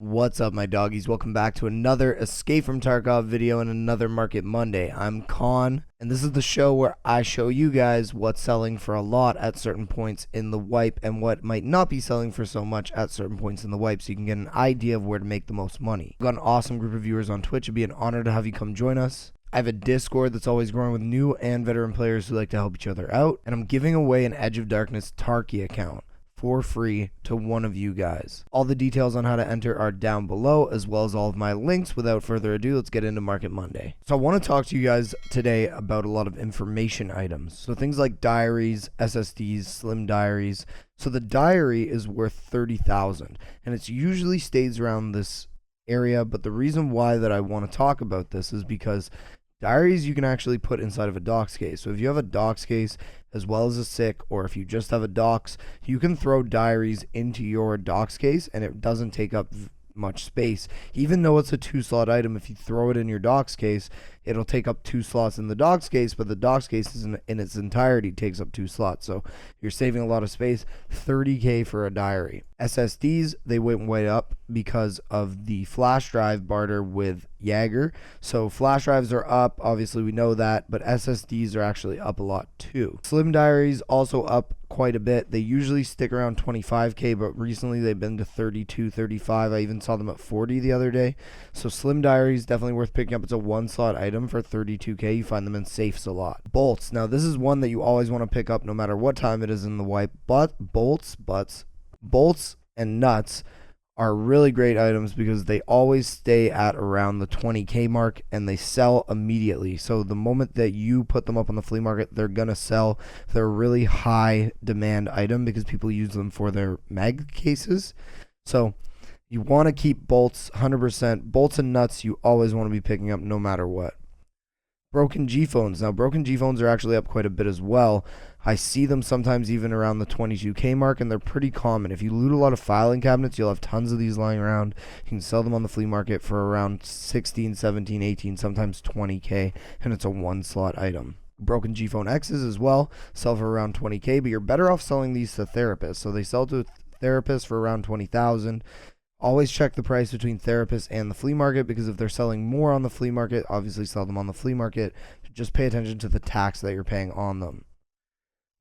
What's up, my doggies? Welcome back to another Escape from Tarkov video and another Market Monday. I'm Kawn, and this is the show where I show you guys what's selling for a lot at certain points in the wipe and what might not be selling for so much at certain points in the wipe, so you can get an idea of where to make the most money. We've got an awesome group of viewers on Twitch. It'd be an honor to have you come join us. I have a Discord that's always growing with new and veteran players who like to help each other out, and I'm giving away an Edge of Darkness Tarky account for free to one of you guys. All the details on how to enter are down below, as well as all of my links. Without further ado, let's get into Market Monday. So I want to talk to you guys today about a lot of information items. So things like diaries, SSDs, slim diaries. So the diary is worth 30,000 and it's usually stays around this area, but the reason why that I want to talk about this is because diaries you can actually put inside of a docs case. So if you have a docs case as well as a SICK, or if you just have a docs, you can throw diaries into your docs case and it doesn't take up much space. Even though it's a 2-slot item, if you throw it in your docs case, it'll take up 2 slots in the docs case, but the docs case in its entirety takes up 2 slots. So you're saving a lot of space. 30K for a diary. SSDs, they went way up because of the flash drive barter with Jaeger. So flash drives are up, obviously we know that, but SSDs are actually up a lot too. Slim diaries also up quite a bit. They usually stick around 25K, but recently they've been to 32, 35. I even saw them at 40 the other day. So slim diaries definitely worth picking up. It's a 1-slot item for 32K. You find them in safes a lot. Bolts. Now this is one that you always want to pick up no matter what time it is in the wipe. But bolts and nuts are really great items because they always stay at around the 20K mark and they sell immediately. So the moment that you put them up on the flea market, they're gonna sell. They're a really high demand item because people use them for their mag cases. So you want to keep bolts 100%. Bolts and nuts you always want to be picking up no matter what. Broken G phones. Now broken G phones are actually up quite a bit as well. I see them sometimes even around the 22K mark, and they're pretty common. If you loot a lot of filing cabinets, you'll have tons of these lying around. You can sell them on the flea market for around 16, 17, 18, sometimes 20K, and it's a 1-slot item. Broken G phone X's as well sell for around 20K, but you're better off selling these to therapists. So they sell to therapists for around 20,000. Always check the price between therapists and the flea market, because if they're selling more on the flea market, obviously sell them on the flea market. Just pay attention to the tax that you're paying on them.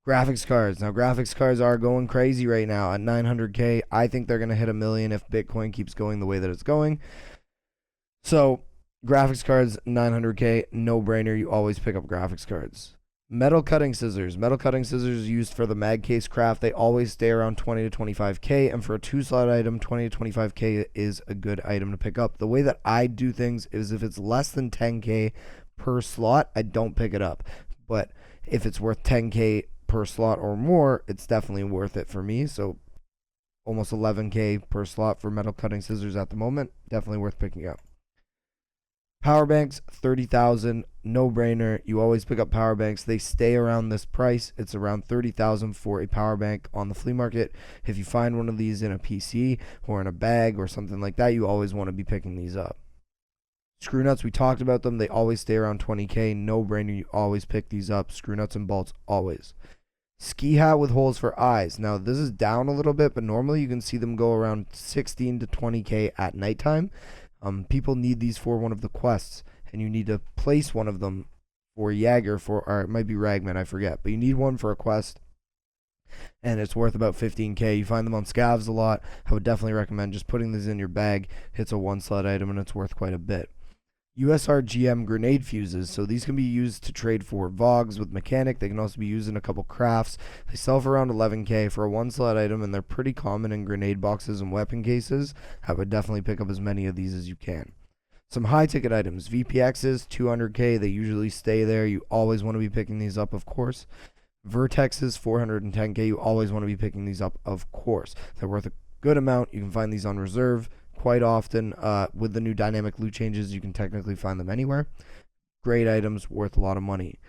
Graphics cards. Now graphics cards are going crazy right now at 900K. I think they're going to hit 1 million if Bitcoin keeps going the way that it's going. So graphics cards, 900K, no brainer. You always pick up graphics cards. Metal cutting scissors. Metal cutting scissors used for the mag case craft. They always stay around 20 to 25K, and for a 2-slot item, 20 to 25K is a good item to pick up. The way that I do things is if it's less than 10K per slot, I don't pick it up. But if it's worth 10K per slot or more, it's definitely worth it for me. So almost 11K per slot for metal cutting scissors at the moment. Definitely worth picking up. Power banks, 30,000, no brainer. You always pick up power banks. They stay around this price. It's around 30,000 for a power bank on the flea market. If you find one of these in a PC or in a bag or something like that, you always want to be picking these up. Screwnuts, we talked about them. They always stay around 20K, no brainer. You always pick these up. Screwnuts and bolts, always. Ski hat with holes for eyes. Now this is down a little bit, but normally you can see them go around 16 to 20K at nighttime. People need these for one of the quests, and you need to place one of them for Jaeger, or it might be Ragman, I forget, but you need one for a quest, and it's worth about 15K. You find them on scavs a lot. I would definitely recommend just putting these in your bag. It's a 1-slot item, and it's worth quite a bit. USR GM grenade fuses. So these can be used to trade for VOGs with mechanic. They can also be used in a couple crafts. They sell for around 11K for a 1-slot item, and they're pretty common in grenade boxes and weapon cases. I would definitely pick up as many of these as you can. Some high ticket items. VPXs, 200K. They usually stay there. You always want to be picking these up, of course. Vertexes, 410K. You always want to be picking these up, of course. They're worth a good amount. You can find these on reserve quite often. With the new dynamic loot changes, you can technically find them anywhere. Great items, worth a lot of money.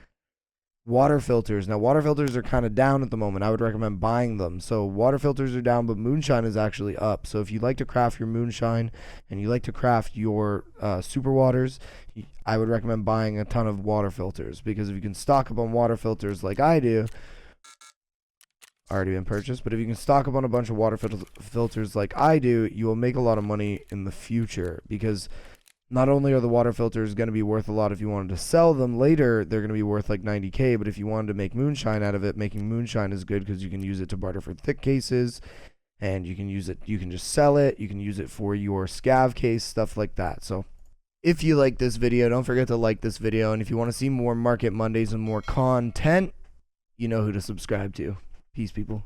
Water filters. Now water filters are kind of down at the moment. I would recommend buying them. So water filters are down, but moonshine is actually up. So if you like to craft your moonshine and you like to craft your super waters, I would recommend buying a ton of water filters, because if you can stock up on water filters like I do, already been purchased. But if you can stock up on a bunch of water filters like I do, you will make a lot of money in the future, because not only are the water filters going to be worth a lot if you wanted to sell them later, they're going to be worth like 90K, but if you wanted to make moonshine out of it, making moonshine is good because you can use it to barter for thick cases, and you can use it, you can just sell it, you can use it for your scav case, stuff like that. So if you like this video, don't forget to like this video, and if you want to see more Market Mondays and more content, you know who to subscribe to. Peace, people.